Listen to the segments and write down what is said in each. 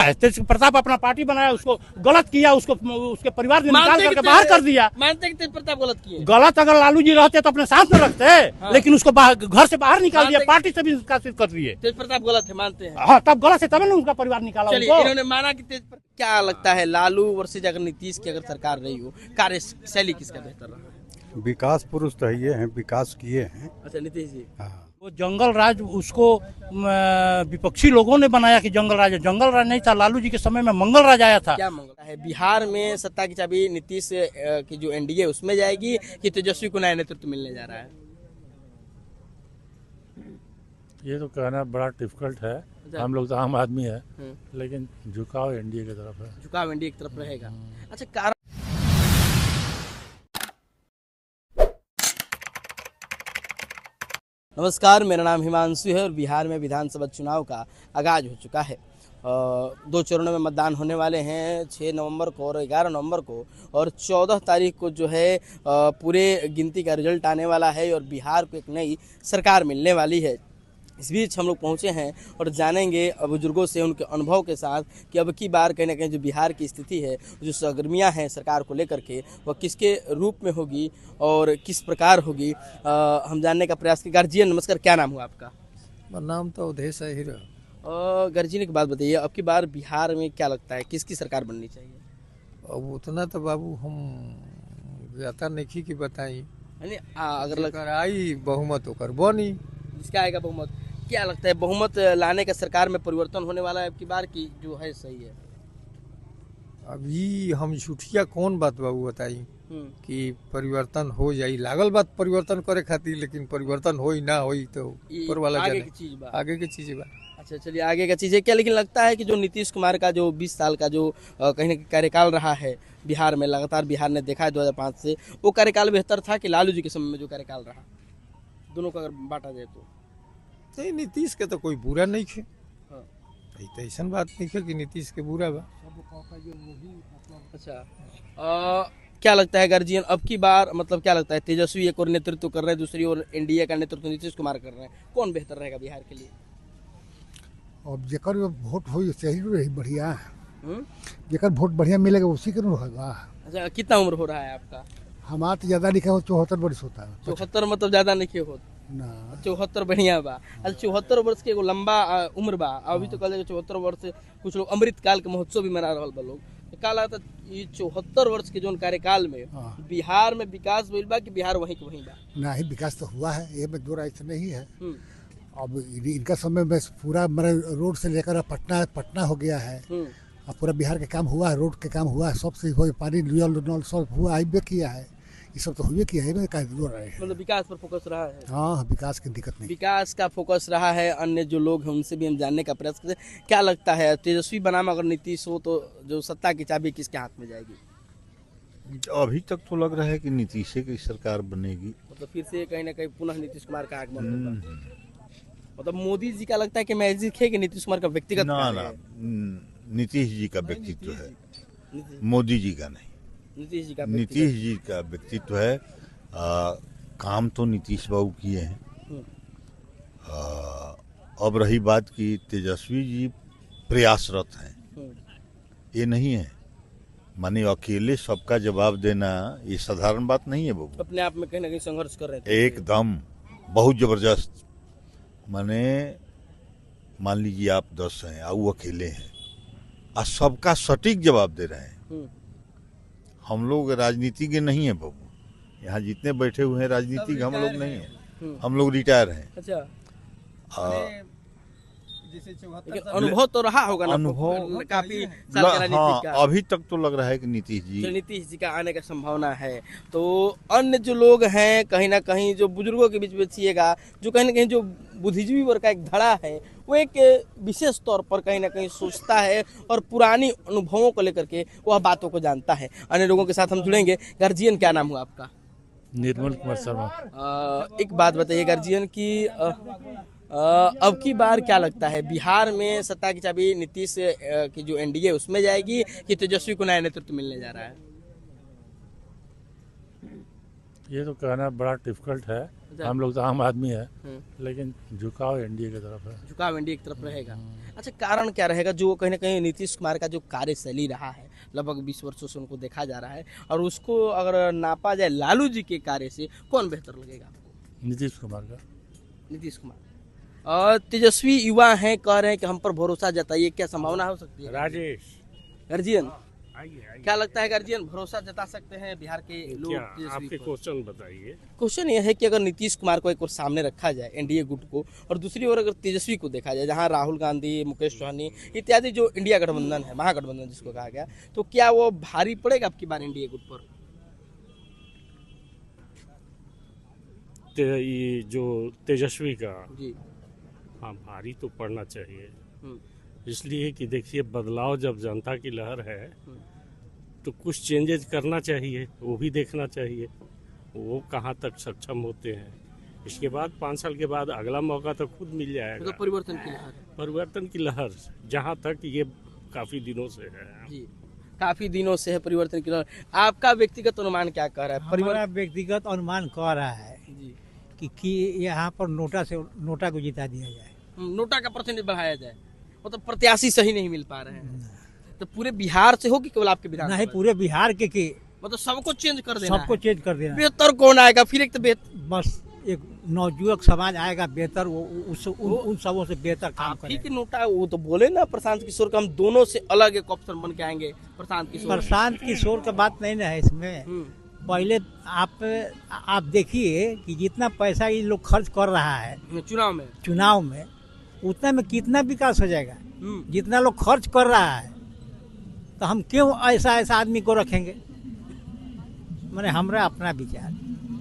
तेज प्रताप अपना पार्टी बनाया, उसको गलत किया, उसको उसके परिवार ने निकाल करके बाहर कर दिया। मानते हैं कि तेज प्रताप गलत किए? गलत अगर लालू जी रहते तो अपने साथ में रखते, हाँ। लेकिन उसको घर से बाहर निकाल दिया, पार्टी से भी निष्कासित कर दिए। तेज प्रताप गलत है, मानते हैं? हाँ, तब गलत है, तभी ना उनका परिवार निकाला। चलिए, इन्होंने माना कि क्या लगता है लालू वर्सेज अगर नीतीश की अगर सरकार रही हो, कार्यशैली किसका बेहतर रहा? विकास पुरुष तो ये हैं, विकास किए हैं। अच्छा, नीतीश जी। हाँ। वो जंगल राज उसको विपक्षी लोगों ने बनाया कि जंगल राज नहीं था। लालू जी के समय में मंगल राज आया था। क्या मंगल है? बिहार में सत्ता की चाबी नीतीश की जो एनडीए उसमें जाएगी कि तेजस्वी को नया नेतृत्व मिलने जा रहा है? ये तो कहना बड़ा डिफिकल्ट है। हम लोग तो आम आदमी है, लेकिन झुकाव एनडीए की तरफ है। झुकाव एनडीए की तरफ रहेगा। अच्छा, कारण नमस्कार, मेरा नाम हिमांशु है और बिहार में विधानसभा चुनाव का आगाज हो चुका है। 2 चरणों में मतदान होने वाले हैं, 6 नवंबर को और 11 नवंबर को, और 14 तारीख को जो है पूरे गिनती का रिजल्ट आने वाला है और बिहार को एक नई सरकार मिलने वाली है। इस बीच हम लोग पहुँचे हैं और जानेंगे बुजुर्गों से उनके अनुभव के साथ कि अब की बार कहीं ना कहीं जो बिहार की स्थिति है, जो सरगर्मियाँ हैं सरकार को लेकर के, वह किसके रूप में होगी और किस प्रकार होगी, हम जानने का प्रयास करें। गार्जियन नमस्कार, क्या नाम हुआ आपका? नाम तो उदेश है हीरो। गार्जियन की बात बताइए, अब की बार बिहार में क्या लगता है किसकी सरकार बननी चाहिए? अब उतना तो बाबू हम ज्यादा नहीं की बताई, अगर आई बहुमत होकर बनी, जिसका आएगा बहुमत, क्या लगता है बहुमत लाने का सरकार में परिवर्तन होने वाला है अब की बार की जो है सही है? अभी हम झूठिया कौन बात बाबू बताई कि परिवर्तन हो जाई, लागल बात परिवर्तन करे खातिर, लेकिन परिवर्तन हो ही ना हो तो ऊपर वाला आगे की चीज बा। आगे की चीज बा। अच्छा, चलिए, आगे का चीज है क्या? लेकिन लगता है कि जो नीतीश कुमार का जो 20 साल का जो कहीं ना कहीं कार्यकाल रहा है बिहार में, लगातार बिहार ने देखा है 2005 से, वो कार्यकाल बेहतर था कि लालू जी के समय में जो कार्यकाल रहा? दोनों का अगर बांटा जाए तो नीतीश के तो कोई बुरा नहीं है। हाँ। तो ऐसा बात नहीं है कि नीतीश के बुरा बा। अच्छा, क्या लगता है गार्जियन, अब की बार मतलब क्या लगता है, तेजस्वी एक और नेतृत्व कर रहे हैं, दूसरी ओर एनडीए का नेतृत्व नीतीश कुमार कर रहे हैं, कौन बेहतर रहेगा बिहार के लिए? अब जेकर वोट हो सही रही बढ़िया, जेकर वोट बढ़िया मिलेगा उसी के होगा। अच्छा, कितना उम्र हो रहा है आपका? हमारा तो ज्यादा लिखा हो, 74 वर्ष होता है। 74 मतलब ज्यादा नहीं हो ना, 74 बढ़िया बा। अच्छा, 74 वर्ष के एगो लंबा उम्र बा। अभी तो कल 74 वर्ष कुछ लोग अमृत काल के महोत्सव भी मना रहा बा लोग। तो का लगता है ये 74 वर्ष के जो कार्यकाल में बिहार में विकास हुई बा कि बिहार वहीं के वहीं बा? ना ही विकास तो हुआ है, ये में दो राय से नहीं है। अब इनका समय में पूरा रोड से लेकर पटना हो गया है, अब पूरा बिहार का काम हुआ है, रोड के काम हुआ है, सबसे पानी नल सब हुआ है, किया है, ये सब तो हुए किया है। मतलब विकास पर फोकस रहा है। हाँ, विकास की दिक्कत नहीं, विकास का फोकस रहा है। अन्य जो लोग हैं उनसे भी हम जानने का प्रयास करते हैं। क्या लगता है तेजस्वी बनाम अगर नीतीश हो तो जो सत्ता की चाबी किसके हाथ में जाएगी? अभी तक तो लग रहा है कि नीतीश की सरकार बनेगी। मतलब फिर से कहीं ना कहीं पुनः नीतीश कुमार का आगमन होगा। मतलब मोदी जी का लगता है कि मैजिक है कि नीतीश कुमार का व्यक्तिगत? ना, नीतीश जी का व्यक्तित्व है, मोदी जी का नहीं। नीतीश जी का व्यक्तित्व है। काम तो नीतीश बाबू किए हैं। अब रही बात कि तेजस्वी जी प्रयासरत हैं, ये नहीं है, माने अकेले सबका जवाब देना ये साधारण बात नहीं है बाबू। अपने आप में कहीं ना कहीं संघर्ष कर रहे थे एकदम बहुत जबरदस्त। माने मान लीजिए आप 10 हैं और वो अकेले हैं और सबका सटीक जवाब दे रहे हैं। हम लोग राजनीति के नहीं है बाबू, यहाँ जितने बैठे हुए हैं राजनीति के हम लोग नहीं है, हम लोग रिटायर हैं। अच्छा, अनुभव तो रहा होगा ना, अनुभव काफी। हाँ, अभी तक तो लग रहा है कि नीतीश जी का आने का संभावना है। तो अन्य जो लोग हैं कहीं ना कहीं जो बुजुर्गों के बीच में छिएगा, जो कहीं ना कहीं जो बुद्धिजीवी वर्ग का एक धड़ा है, वो एक विशेष तौर पर कहीं ना कहीं सोचता है और पुरानी अनुभवों को लेकर के वह बातों को जानता है। अन्य लोगों के साथ हम जुड़ेंगे। गार्जियन क्या नाम हुआ आपका? निर्मल कुमार शर्मा। एक बात बताइए गार्जियन की, अब की बार क्या लगता है बिहार में सत्ता की चाबी नीतीश की जो एनडीए उसमें जाएगी कि तेजस्वी को नया नेतृत्व मिलने जा रहा है? ये तो कहना बड़ा डिफिकल्ट है। हम लोग तो आम आदमी है, लेकिन झुकाव एनडीए की तरफ है। झुकाव एनडीए की तरफ रहेगा। अच्छा, कारण क्या रहेगा? जो कहीं ना कहीं नीतीश कुमार का जो कार्यशैली रहा है, लगभग 20 वर्षों से उनको देखा जा रहा है, और उसको अगर नापा जाए लालू जी के कार्य से, कौन बेहतर लगेगा आपको? नीतीश कुमार का। नीतीश कुमार। और तेजस्वी युवा हैं, कह रहे हैं कि हम पर भरोसा जताइए, क्या संभावना हो सकती है? राजेश गार्जियन, क्या लगता है गार्जियन भरोसा जता सकते हैं बिहार के लोग? आपके क्वेश्चन बताइए। क्वेश्चन यह है कि अगर नीतीश कुमार को एक और सामने रखा जाए एनडीए गुट को, और दूसरी ओर अगर तेजस्वी को देखा जाए, जहां राहुल गांधी, मुकेश सहनी इत्यादि जो इंडिया गठबंधन है, महागठबंधन जिसको कहा गया, तो क्या वो भारी पड़ेगा आपकी बार एनडीए गुट पर? ये जो तेजस्वी का, जी हाँ, भारी तो पड़ना चाहिए। इसलिए कि देखिए, बदलाव जब जनता की लहर है तो कुछ चेंजेस करना चाहिए, वो भी देखना चाहिए वो कहाँ तक सक्षम होते हैं। इसके बाद 5 साल के बाद अगला मौका तो खुद मिल जाएगा। तो परिवर्तन की लहर, परिवर्तन की लहर जहाँ तक ये काफी दिनों से है। जी काफी दिनों से है परिवर्तन की लहर। आपका व्यक्तिगत अनुमान क्या कह रहा है? हमारा व्यक्तिगत अनुमान कह रहा है जी कि यहाँ पर नोटा को जिता दिया जाए, नोटा का परसेंटेज बढ़ाया जाए। मतलब प्रत्याशी सही नहीं मिल पा रहे हैं, तो पूरे बिहार से हो कि केवल आपके विधान? नहीं, पूरे बिहार के मतलब सबको चेंज कर देना, सबको चेंज कर देना। बेहतर कौन आएगा फिर? एक तो बस एक नवयुवक समाज आएगा बेहतर, वो उन सबों से बेहतर काम ठीक करेगा। है। नोटा वो तो बोले ना प्रशांत किशोर का, हम दोनों से अलग एक ऑप्शन बन के आएंगे। प्रशांत किशोर का बात नहीं ना है इसमें। पहले आप देखिए कि जितना पैसा ये लोग खर्च कर रहा है चुनाव में उतना में कितना विकास हो जाएगा? जितना लोग खर्च कर रहा है, तो हम क्यों ऐसा आदमी को रखेंगे? मैंने हमारा अपना विचार,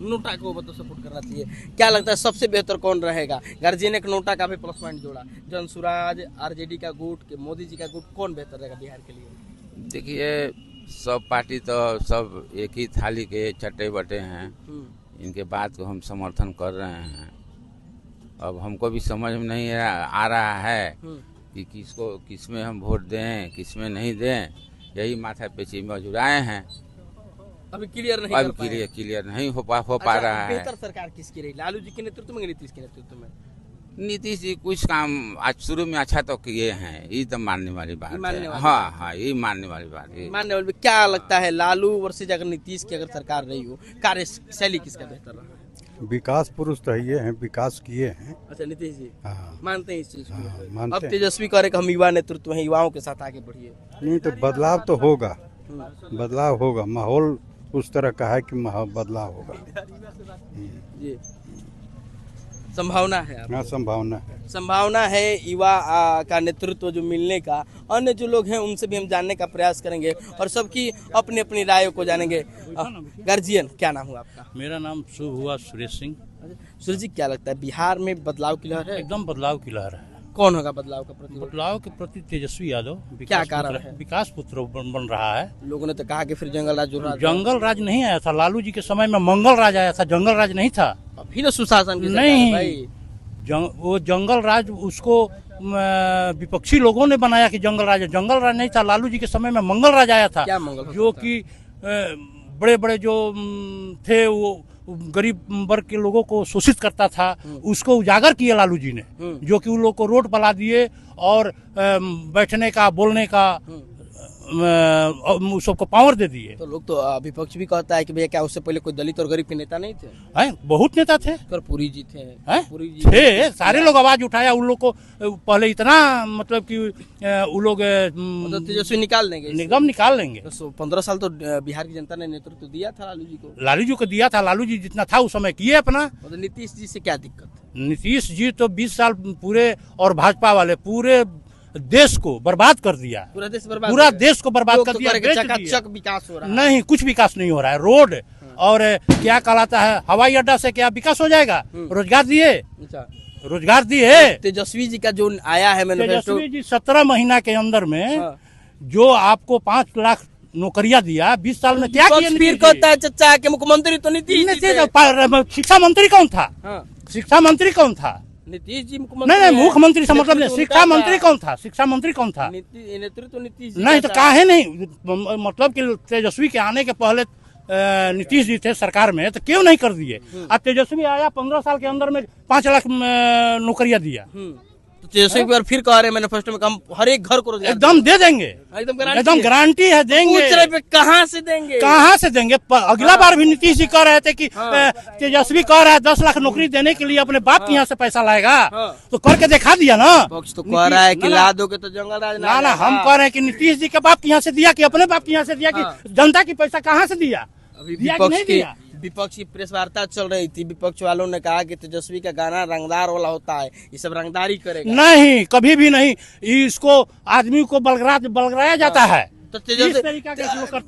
नोटा को मतलब सपोर्ट करना चाहिए। क्या लगता है सबसे बेहतर कौन रहेगा? गार्जियन एक नोटा का भी प्लस पॉइंट जोड़ा, जनसुराज, आरजेडी का गुट, के मोदी जी का गुट, कौन बेहतर रहेगा बिहार के लिए? देखिए, सब पार्टी तो सब एक ही थाली के चट्टे बटे हैं। इनके बात को हम समर्थन कर रहे हैं। अब हमको भी समझ में नहीं आ रहा है कि किसमें हम वोट दें, किसमें नहीं दें। यही माथा पेची में जुड़ाए हैं। अभी क्लियर नहीं हो पा रहा है। बेहतर सरकार किसकी रही? लालू जी के नेतृत्व में, नीतीश के नेतृत्व में? नीतीश जी कुछ काम आज शुरू में अच्छा तो किए हैं, ये तो मानने वाली बात है। हाँ, ये मानने वाली बात है। क्या लगता है लालू वर्सेज अगर नीतीश की अगर सरकार रही हो, कार्यशैली किसका बेहतर रहा? विकास पुरुष तो ये हैं, विकास किए हैं। अच्छा, नीतीश जी हाँ, मानते हैं इस चीज को? मानते अब तेजस्वी कह रहे कि हम युवा नेतृत्व हैं, युवाओं के साथ आगे बढ़िए। नहीं तो बदलाव तो होगा, बदलाव होगा। माहौल उस तरह का है कि बदलाव होगा। जी, संभावना है? हाँ, संभावना है युवा का नेतृत्व जो मिलने का। अन्य जो लोग हैं उनसे भी हम जानने का प्रयास करेंगे और सबकी अपनी अपनी राय को जानेंगे। गार्जियन, क्या नाम हुआ आपका? मेरा नाम शुभ हुआ सुरेश सिंह। सुरेश जी, क्या लगता है बिहार में बदलाव की लहर है? एकदम बदलाव की लहर है। कौन होगा बदलाव का प्रति? बदलाव के प्रति तेजस्वी यादव। क्या कारण है? विकास पुत्र बन रहा है। लोगों ने तो कहा कि फिर जंगल राज नहीं आया था। लालू जी के समय में मंगल राज आया था, जंगल राज नहीं था। फिर सुशासन नहीं, वो जंगल राज उसको विपक्षी लोगों ने बनाया कि जंगल राज नहीं था। लालू जी के समय में मंगल राज आया था, जो कि बड़े बड़े जो थे वो गरीब वर्ग के लोगों को शोषित करता था। उसको उजागर किया लालू जी ने, जो कि उन लोगों को रोड बना दिए और बैठने का, बोलने का सबको पावर दे दिए। तो लोग तो विपक्ष भी कहता है कि भैया क्या उससे पहले कोई दलित और गरीब के नेता नहीं थे? बहुत नेता थे। कर्पूरी जी थे, सारे लोग आवाज उठाया उन लोग को। पहले इतना मतलब कि उन लोग तेजस्वी निकाल देंगे, निगम निकाल लेंगे। 15 साल तो बिहार की जनता ने नेतृत्व दिया था लालू जी को। लालू जी को दिया था। लालू जी जितना था उस समय किए अपना। तो नीतीश जी से क्या दिक्कत? नीतीश जी तो 20 साल पूरे, और भाजपा वाले पूरे देश को बर्बाद कर दिया। पूरा देश को बर्बाद कर दिया। चकाचक विकास हो रहा है? नहीं, कुछ विकास नहीं हो रहा है। रोड और क्या कहलाता है, हवाई अड्डा से क्या विकास हो जाएगा? रोजगार दिए। तेजस्वी जी का जो आया है मैनिफेस्टो, तेजस्वी जी 17 महीना के अंदर में जो आपको 5 लाख नौकरियां दिया, 20 साल में क्या किया? फिर कहता है चचा के मुख्यमंत्री तो नीतीश। शिक्षा मंत्री कौन था? शिक्षा मंत्री कौन था? नीतीश जी नहीं, मुख्यमंत्री से मतलब नहीं। शिक्षा मंत्री कौन था? नेतृत्व नीतीश नहीं तो काहे नहीं? मतलब कि तेजस्वी के आने के पहले नीतीश जी थे सरकार में तो क्यों नहीं कर दिए। अब तेजस्वी आया 15 साल के अंदर में 5 लाख नौकरियां दिया। तो तेजस्वी पर फिर कह रहे हैं मैनिफेस्टो में हम हर एक घर को रोजगार एकदम दे देंगे, एकदम गारंटी है देंगे। पूछ रहे पे कहाँ से देंगे, कहाँ से देंगे। अगला बार भी नीतीश जी कह रहे थे कि तेजस्वी कह रहा है 10 लाख नौकरी देने के लिए अपने बाप के यहाँ से पैसा लाएगा, तो करके दिखा दिया ना। पक्ष तो कह रहा है कि ला दोगे तो जंगल राज ना ना, हम कह रहे हैं कि नीतीश जी के बाप के यहाँ से दिया कि अपने बाप के यहाँ से दिया कि जनता की पैसा कहाँ से दिया। विपक्ष की प्रेस वार्ता चल रही थी, विपक्ष वालों ने कहा कि तेजस्वी का गाना रंगदार वाला होता है, ये सब रंगदारी करेगा। नहीं, कभी भी नहीं। इसको आदमी को बलगराया जाता है। तो तेजस्वी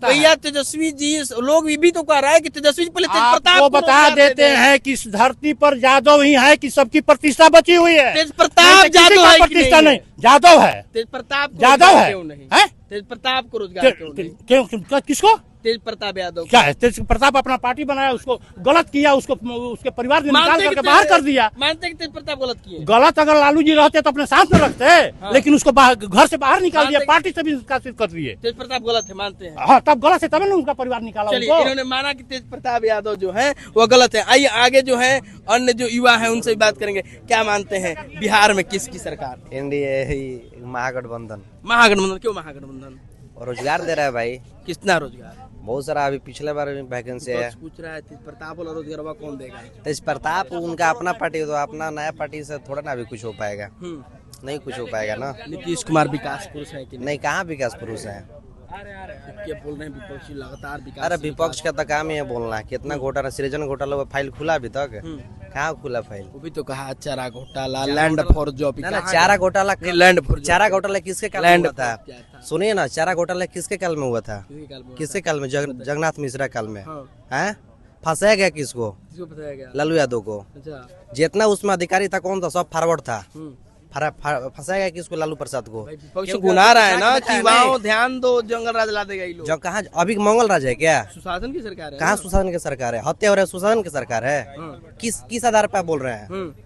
भैया तेजस्वी जी लोग भी तो कह रहा है कि तेजस्वी जी पहले तेज प्रताप को बता देते हैं कि इस धरती पर जादव ही है कि सबकी प्रतिष्ठा बची हुई है। तेज प्रताप जादव है, प्रतिष्ठा नहीं, जादव है। तेज प्रताप जादव है। तेज प्रताप को रोजगार क्यों, किसको? तेज प्रताप यादव। क्या है? तेज प्रताप अपना पार्टी बनाया, उसको गलत किया, उसको उसके परिवार ने निकाल करके बाहर कर दिया। मानते हैं कि तेज प्रताप गलत किए? गलत अगर लालू जी रहते तो अपने साथ में रखते, लेकिन उसको घर से बाहर निकाल दिया, पार्टी से भी निष्कासित कर दिए। तेज प्रताप गलत है, मानते हैं? हाँ, तब गलत है, तभी ना उनका परिवार निकाला। इन्होंने माना कि तेज प्रताप यादव जो है वो गलत है। आइए आगे जो है अन्य जो युवा है उनसे भी बात करेंगे। क्या मानते हैं बिहार में किसकी सरकार? एनडीए, महागठबंधन। महागठबंधन क्यों महागठबंधन? रोजगार दे रहा है भाई। कितना रोजगार? बहुत सारा। अभी पिछले बार वैकेंसी है। पूछ रहा है तेज प्रताप वाला रोजगार कौन देगा? तेज प्रताप उनका अपना पार्टी, तो अपना नया पार्टी से थोड़ा ना अभी कुछ हो पाएगा। नहीं कुछ हो पाएगा ना। नीतीश कुमार विकास पुरुष है कि नहीं? कहाँ विकास पुरुष है? क्या बोल रहे हैं विपक्षी लगातार विकास। अरे विपक्ष का तो काम ही है बोलना। कितना घोटाला, सृजन घोटाला फाइल खुला अभी तक? कहाँ खुला फाइल? वो भी तो कहा चारा घोटाला, लैंड फॉर जॉब। चारा घोटाला, लैंड फॉर चारा घोटाला किसके काल में हुआ था? सुनिए ना, चारा घोटाला किसके काल में हुआ था? किसके काल में? जगन्नाथ मिश्रा काल में। है फंसाया गया किसको? लालू यादव को। जितना उसमें अधिकारी था कौन था? सब फॉरवर्ड था। फंसाया गया किसको? लालू प्रसाद को। विपक्ष गुना रहा है ना कि वहाँ ध्यान दो, जंगल राज ला देगा ये लोग। जो कहाँ अभी मंगल राज है क्या? सुशासन की सरकार है। कहाँ सुशासन की सरकार है? हत्या हो रहा है, सुशासन की सरकार है। किस आधार पर बोल रहे हैं?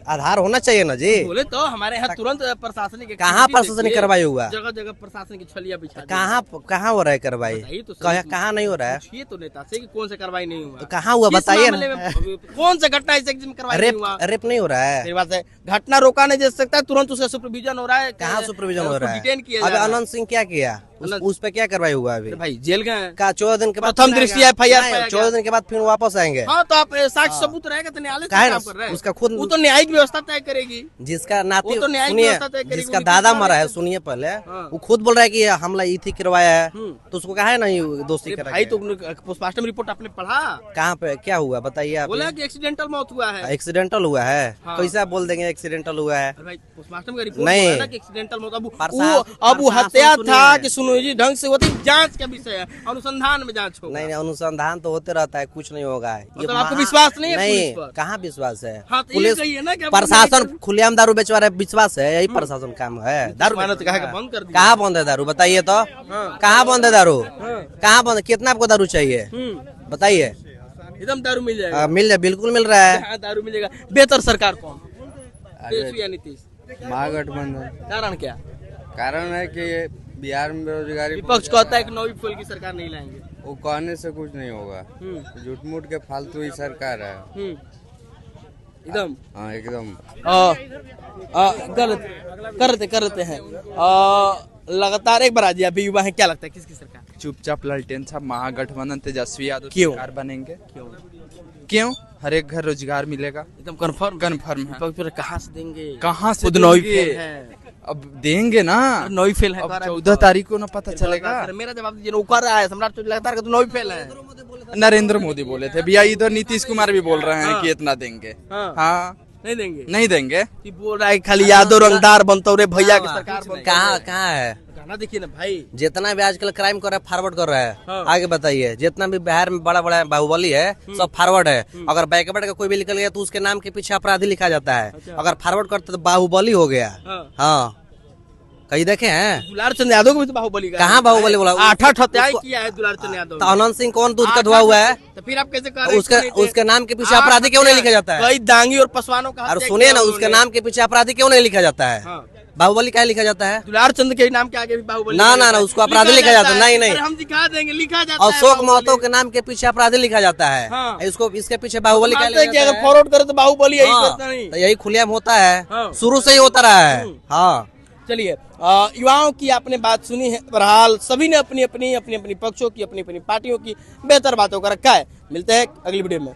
आधार होना चाहिए ना जी। बोले तो हमारे यहाँ तुरंत प्रशासनिक। कहाँ प्रशासनिक कार्रवाई हुआ? जगह जगह प्रशासन की छलिया बिछा। कहाँ हो रहा है कार्रवाई? कहाँ नहीं हो रहा है? ये तो नेता से कि कौन से कार्रवाई नहीं हुआ? कहाँ हुआ बताइए ना। कौन सा घटना ऐसे कार्रवाई नहीं हुआ? रेप नहीं हो रहा है? घटना रोका नहीं जा सकता, तुरंत उसका सुपरविजन हो रहा है। कहाँ सुपरविजन हो रहा है? डिटेन किया। अभी अनंत सिंह क्या किया? उस पे क्या कार्रवाई हुआ? अभी भाई जेल गए। का 14 दिन के बाद प्रथम दृष्टि FIR 14 दिन के बाद फिर वापस आएंगे। हाँ तो आप साक्ष्य सबूत रहेगा तो न्यायालय कर रहे हैं। उसका खुद वो तो न्यायिक व्यवस्था तय करेगी। जिसका नाती तो सुनिए, जिसका दादा मरा है, सुनिए पहले, वो खुद बोल रहा है कि हमला इथी करवाया है, तो उसको कहा है नहीं दोषी करा। भाई तो पोस्टमार्टम रिपोर्ट आपने पढ़ा? कहाँ पे क्या हुआ बताइए आप? बोला कि एक्सीडेंटल मौत हुआ है। एक्सीडेंटल हुआ है? कैसे आप बोल देंगे एक्सीडेंटल हुआ है? पोस्टमार्टम का रिपोर्ट नहीं, एक्सीडेंटल मौत। अब वो हत्या था कि सुनो जी ढंग से होती, जांच का विषय है, अनुसंधान में जांच होगा। नहीं, अनुसंधान तो होते रहता है, कुछ नहीं होगा। मतलब आपको विश्वास नहीं है? नहीं, कहाँ विश्वास है? पुलिस प्रशासन खुलेआम दारू बेचवा रहा है, विश्वास है? यही प्रशासन काम है। दारू बंद कर दिया। कहाँ बंद है दारू बताइए तो? कहाँ बंद है दारू? कहाँ बंद? कितना आपको दारू चाहिए बताइए? एकदम दारू मिल जाएगा। मिल जाए, बिल्कुल मिल रहा है। दारू मिलेगा। बेहतर सरकार कौन? तेजस्वी या नीतीश? महागठबंधन। कारण क्या? कारण है कि बिहार में बेरोजगारी। विपक्ष कहता है कि नई फूल की सरकार नहीं लाएंगे। वो कहने से कुछ नहीं होगा। झूठ मूठ के फालतू ही सरकार है एकदम। हाँ एकदम गलत करते हैं। लगातार एक बार आ जाए, अभी युवा है, क्या लगता है किसकी सरकार? चुपचाप ललटेन साहब महागठबंधन तेजस्वी यादव क्यों सरकार बनेंगे? क्यों? हर एक घर रोजगार मिलेगा। एकदम कन्फर्म है। कहाँ से देंगे? कहाँ से देंगे? अब देंगे ना। नई फेल है। 14 तारीख को ना पता चलेगा। मेरा जवाब दीजिए। वो कर रहा है सम्राट लगातार का, तो नई फेल है। नरेंद्र मोदी बोले थे भैया, इधर नीतीश कुमार भी बोल रहे हैं कि इतना देंगे। हाँ नहीं देंगे। बोल रहा है खाली यादव रंगदार बनता रे भैया की सरकार। कहाँ है? देखिए ना भाई, जितना भी आजकल क्राइम कर रहा है फॉरवर्ड कर रहा है। आगे बताइए। जितना भी बिहार में बड़ा बड़ा बाहुबली है सब फॉरवर्ड है। अगर बैकवर्ड का कोई भी निकल गया तो उसके नाम के पीछे अपराधी लिखा जाता है। अगर फॉरवर्ड करते तो बाहुबली हो गया। हाँ कहीं देखे हैं? दुलार चंद यादव को भी तो बाहुबली का। कहाँ बाहुबली बोला? 8 हत्याएं किया है दुलार चंद यादव। तो अनंत सिंह कौन दूध का धुआ हुआ है? तो फिर आप कैसे कह रहे हैं? उसके नाम के पीछे अपराधी क्यों नहीं लिखा जाता है? कई दांगी और पसवानों का। और सुनिए ना, उसके नाम के पीछे अपराधी क्यों नहीं लिखा जाता है? बाहुबली क्या लिखा जाता है? दुलार चंद के नाम के आगे भी बाहुबली ना ना ना, उसको अपराधी लिखा जाता है। नहीं नहीं, हम दिखा देंगे, लिखा जाता है। अशोक महतो के नाम के पीछे अपराधी लिखा जाता है। हाँ। इसको इसके पीछे बाहुबली क्या मानते हैं लिखा कि जाता अगर है? फॉरवर्ड करे तो बाहुबली यही हाँ, करता नहीं। तो यही खुलेआम होता है, हाँ। शुरू से ही होता रहा है। हाँ चलिए, युवाओं की आपने बात सुनी है। बहरहाल सभी ने अपनी अपनी पक्षों की, अपनी अपनी पार्टियों की बेहतर बातों का रखा है। मिलते हैं अगली वीडियो में।